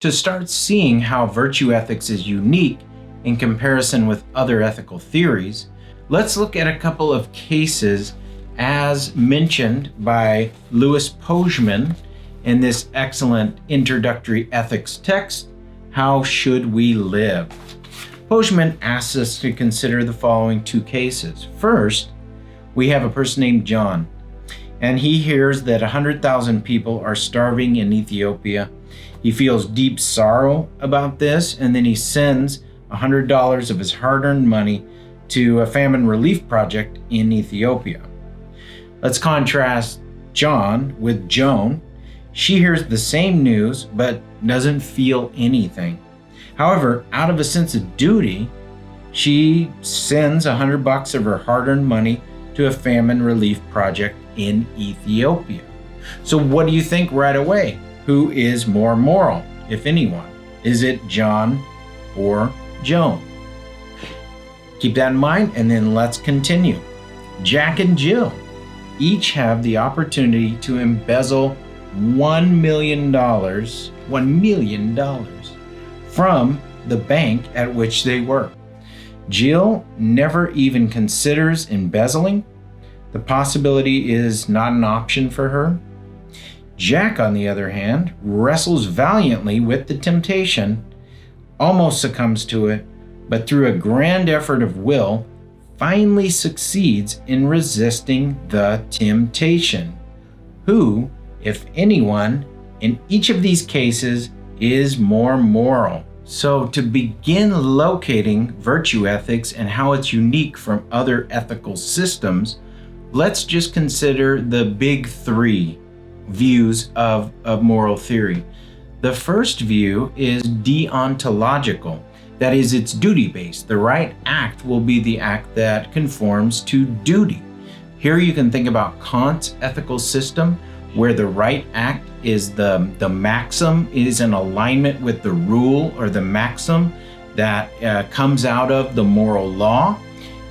To start seeing how virtue ethics is unique in comparison with other ethical theories, let's look at a couple of cases as mentioned by Louis Pojman in this excellent introductory ethics text, How Should We Live? Pojman asks us to consider the following two cases. First, we have a person named John, and he hears that 100,000 people are starving in Ethiopia. He feels deep sorrow about this, and then he sends $100 of his hard-earned money to a famine relief project in Ethiopia. Let's contrast John with Joan. She hears the same news, but doesn't feel anything. However, out of a sense of duty, she sends $100 of her hard-earned money to a famine relief project in Ethiopia. So what do you think right away? Who is more moral, if anyone? Is it John or Joan? Keep that in mind, and then let's continue. Jack and Jill each have the opportunity to embezzle $1 million from the bank at which they work. Jill never even considers embezzling. The possibility is not an option for her. Jack, on the other hand, wrestles valiantly with the temptation, almost succumbs to it, but through a grand effort of will, finally succeeds in resisting the temptation. Who, if anyone, in each of these cases is more moral? So to begin locating virtue ethics and how it's unique from other ethical systems, let's just consider the big three views of moral theory. The first view is deontological. That is, it's duty-based. The right act will be the act that conforms to duty. Here you can think about Kant's ethical system, where the right act is the maxim, is in alignment with the rule or the maxim that comes out of the moral law,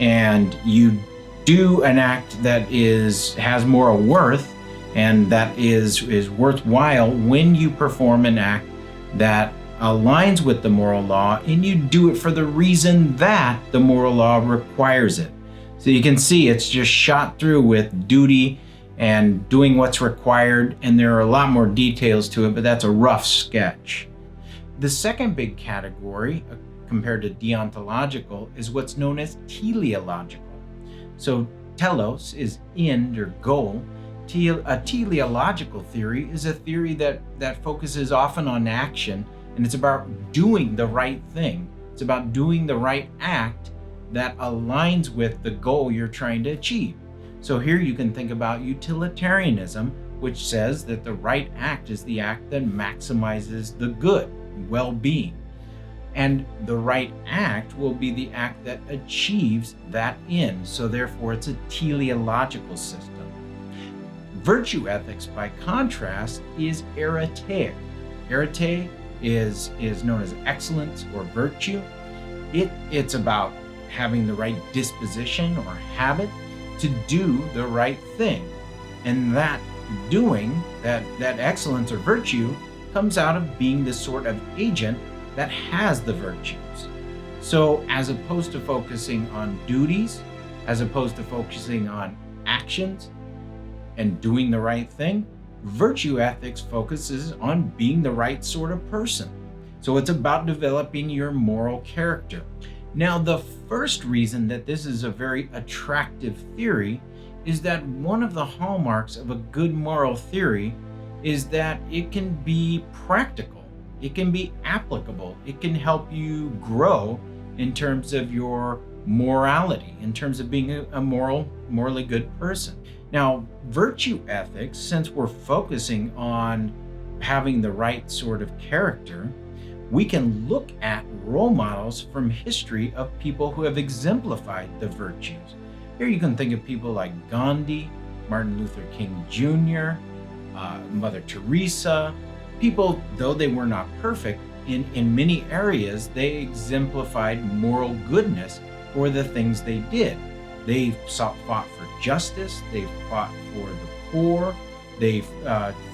and you do an act that has moral worth and that is worthwhile when you perform an act that aligns with the moral law, and you do it for the reason that the moral law requires it. So you can see it's just shot through with duty and doing what's required, and there are a lot more details to it, but that's a rough sketch. The second big category, compared to deontological, is what's known as teleological. So telos is end or goal. A teleological theory is a theory that focuses often on action, and it's about doing the right thing. It's about doing the right act that aligns with the goal you're trying to achieve. So here you can think about utilitarianism, which says that the right act is the act that maximizes the good, well-being. And the right act will be the act that achieves that end. So therefore, it's a teleological system. Virtue ethics, by contrast, is arete. Arete is known as excellence or virtue. It's about having the right disposition or habit to do the right thing. And that doing, that excellence or virtue, comes out of being the sort of agent that has the virtues. So as opposed to focusing on duties, as opposed to focusing on actions and doing the right thing, virtue ethics focuses on being the right sort of person. So it's about developing your moral character. Now, the first reason that this is a very attractive theory is that one of the hallmarks of a good moral theory is that it can be practical, it can be applicable, it can help you grow in terms of your morality, in terms of being a morally good person. Now, virtue ethics, since we're focusing on having the right sort of character, we can look at role models from history of people who have exemplified the virtues. Here you can think of people like Gandhi, Martin Luther King Jr., Mother Teresa. People, though they were not perfect, in many areas, they exemplified moral goodness for the things they did. They fought for justice, they fought for the poor, they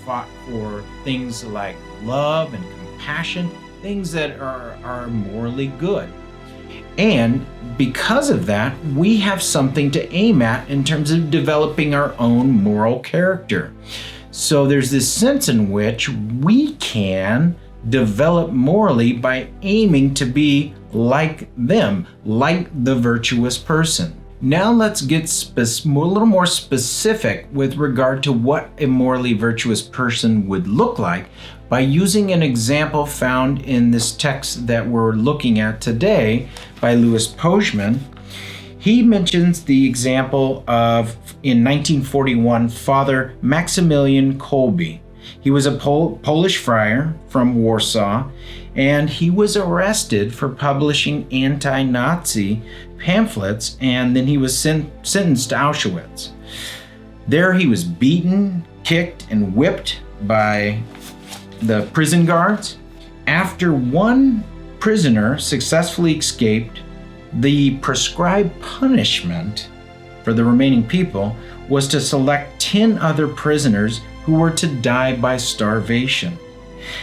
fought for things like love and compassion compassion, things that are morally good. And because of that, we have something to aim at in terms of developing our own moral character. So there's this sense in which we can develop morally by aiming to be like them, like the virtuous person. Now let's get a little more specific with regard to what a morally virtuous person would look like by using an example found in this text that we're looking at today by Louis Pojman. He mentions the example of, in 1941, Father Maximilian Kolbe. He was a Polish friar from Warsaw, and he was arrested for publishing anti-Nazi pamphlets, and then he was sentenced to Auschwitz. There he was beaten, kicked, and whipped by the prison guards. After one prisoner successfully escaped, the prescribed punishment for the remaining people was to select 10 other prisoners who were to die by starvation.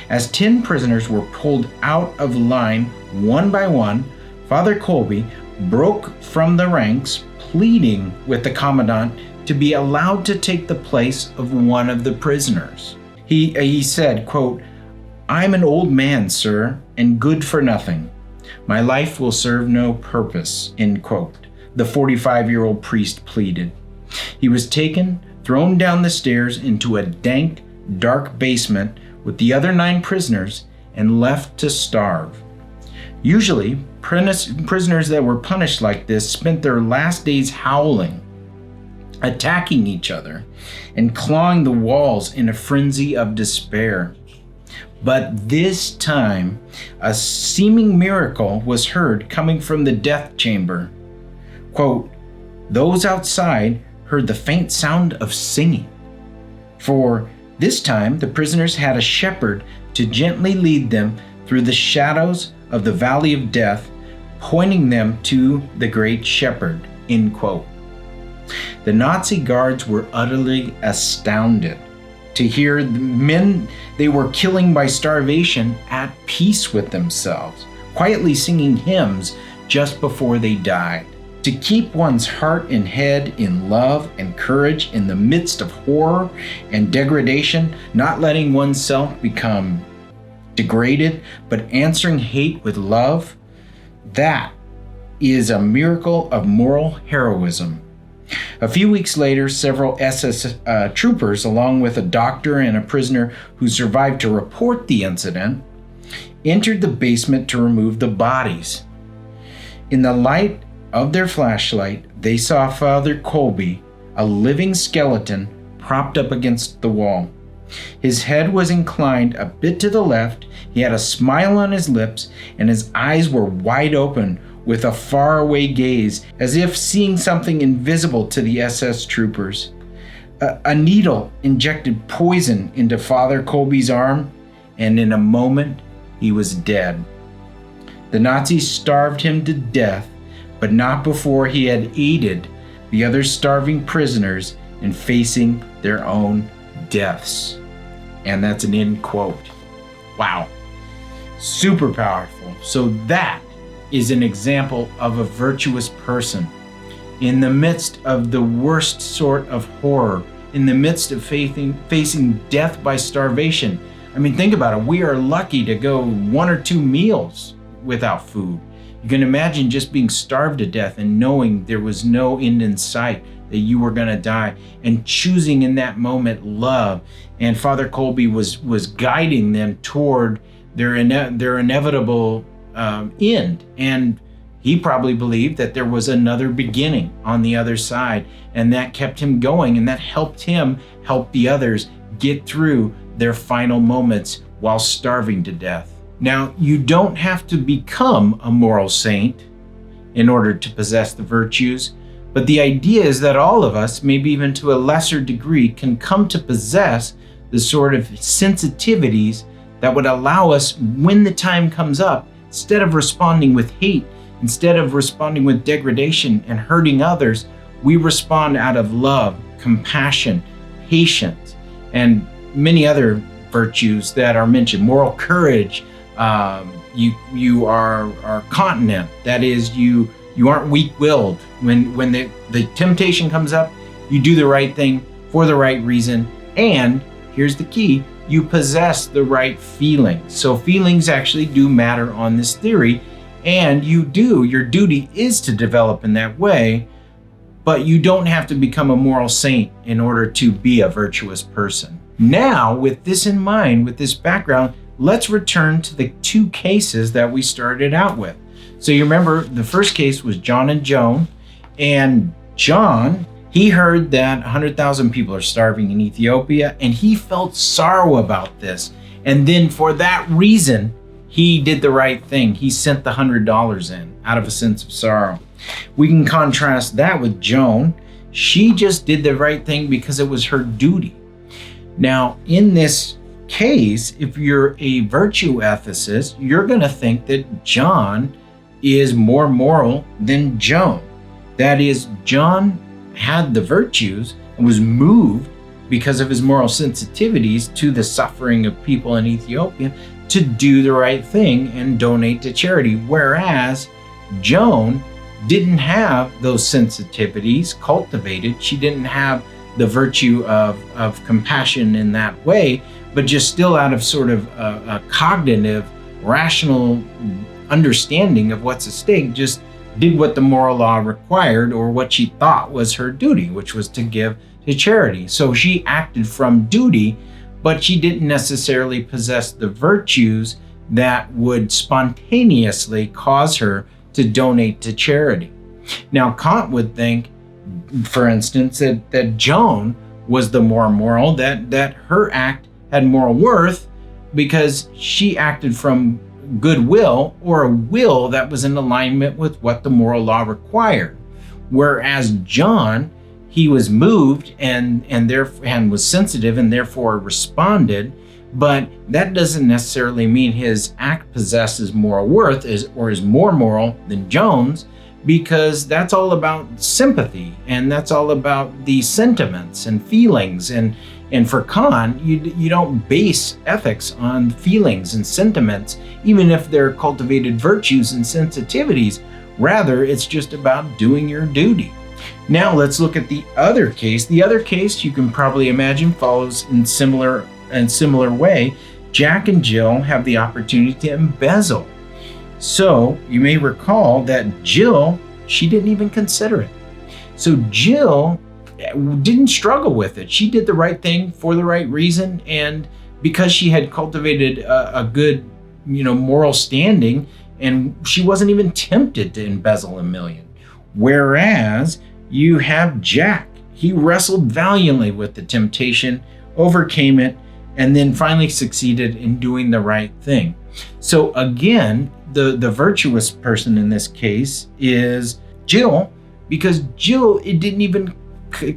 As 10 prisoners were pulled out of line one by one, Father Kolbe broke from the ranks, pleading with the commandant to be allowed to take the place of one of the prisoners. He said, quote, "I'm an old man, sir, and good for nothing. My life will serve no purpose," end quote. The 45-year-old priest pleaded. He was taken, thrown down the stairs into a dank, dark basement with the other 9 prisoners, and left to starve. Usually, prisoners that were punished like this spent their last days howling, attacking each other, and clawing the walls in a frenzy of despair. But this time, a seeming miracle was heard coming from the death chamber. Quote, "Those outside heard the faint sound of singing. For this time the prisoners had a shepherd to gently lead them through the shadows of the valley of death, pointing them to the great shepherd," end quote. The Nazi guards were utterly astounded to hear the men they were killing by starvation at peace with themselves, quietly singing hymns just before they died. To keep one's heart and head in love and courage in the midst of horror and degradation, not letting oneself become degraded, but answering hate with love, that is a miracle of moral heroism. A few weeks later, several SS troopers, along with a doctor and a prisoner who survived to report the incident, entered the basement to remove the bodies. In the light of their flashlight, they saw Father Kolbe, a living skeleton, propped up against the wall. His head was inclined a bit to the left, he had a smile on his lips, and his eyes were wide open with a faraway gaze, as if seeing something invisible to the SS troopers. A needle injected poison into Father Kolbe's arm, and in a moment he was dead. The Nazis starved him to death, but not before he had aided the other starving prisoners in facing their own deaths. And that's an end quote. Wow. Super powerful. So that is an example of a virtuous person. In the midst of the worst sort of horror, in the midst of facing death by starvation. I mean, think about it. We are lucky to go 1 or 2 meals without food. You can imagine just being starved to death and knowing there was no end in sight, that you were going to die, and choosing in that moment love. And Father Kolbe was guiding them toward their inevitable end. And he probably believed that there was another beginning on the other side, and that kept him going, and that helped him help the others get through their final moments while starving to death. Now, you don't have to become a moral saint in order to possess the virtues, but the idea is that all of us, maybe even to a lesser degree, can come to possess the sort of sensitivities that would allow us, when the time comes up, instead of responding with hate, instead of responding with degradation and hurting others, we respond out of love, compassion, patience, and many other virtues that are mentioned, moral courage, You are continent. That is, you aren't weak-willed. When the temptation comes up, you do the right thing for the right reason. And here's the key: you possess the right feelings. So feelings actually do matter on this theory, and your duty is to develop in that way, but you don't have to become a moral saint in order to be a virtuous person. Now, with this in mind, with this background, let's return to the two cases that we started out with. So you remember the first case was John and Joan, and John, he heard that 100,000 people are starving in Ethiopia, and he felt sorrow about this. And then for that reason, he did the right thing. He sent the $100 in out of a sense of sorrow. We can contrast that with Joan. She just did the right thing because it was her duty. Now, in this case, if you're a virtue ethicist, you're going to think that John is more moral than Joan. That is, John had the virtues and was moved because of his moral sensitivities to the suffering of people in Ethiopia to do the right thing and donate to charity, whereas Joan didn't have those sensitivities cultivated. She didn't have the virtue of compassion in that way, but just still out of sort of a cognitive, rational understanding of what's at stake, just did what the moral law required, or what she thought was her duty, which was to give to charity. So she acted from duty, but she didn't necessarily possess the virtues that would spontaneously cause her to donate to charity. Now, Kant would think, for instance, that Joan was the more moral, that her act had moral worth because she acted from goodwill, or a will that was in alignment with what the moral law required. Whereas John, he was moved and was sensitive and therefore responded, but that doesn't necessarily mean his act possesses moral worth or is more moral than Joan's, because that's all about sympathy, and that's all about the sentiments and feelings. And for Kant, you don't base ethics on feelings and sentiments, even if they're cultivated virtues and sensitivities. Rather, it's just about doing your duty. Now let's look at the other case. The other case, you can probably imagine, follows in similar way. Jack and Jill have the opportunity to embezzle. So you may recall that Jill, she didn't even consider it. So Jill didn't struggle with it. She did the right thing for the right reason, and because she had cultivated a good, moral standing, and she wasn't even tempted to embezzle $1 million. Whereas you have Jack. He wrestled valiantly with the temptation, overcame it, and then finally succeeded in doing the right thing. So again, the virtuous person in this case is Jill, because Jill, it didn't even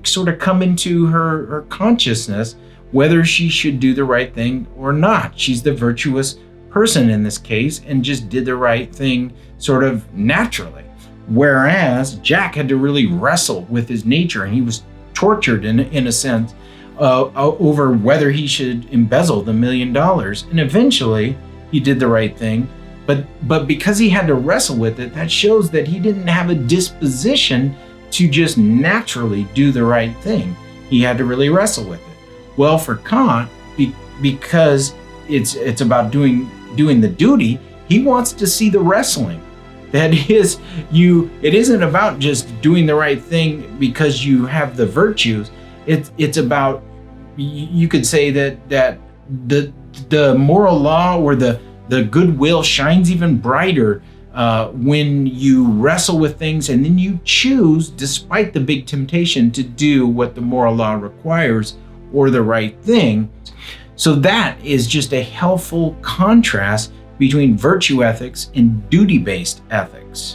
sort of come into her consciousness whether she should do the right thing or not. She's the virtuous person in this case and just did the right thing sort of naturally. Whereas Jack had to really wrestle with his nature, and he was tortured in a sense over whether he should embezzle the $1 million. And eventually he did the right thing. But because he had to wrestle with it, that shows that he didn't have a disposition to just naturally do the right thing. He had to really wrestle with it. Well, for Kant, because it's about doing the duty, he wants to see the wrestling. That is, it isn't about just doing the right thing because you have the virtues. It's about, you could say that the moral law or the goodwill shines even brighter when you wrestle with things and then you choose, despite the big temptation, to do what the moral law requires or the right thing. So that is just a helpful contrast between virtue ethics and duty-based ethics.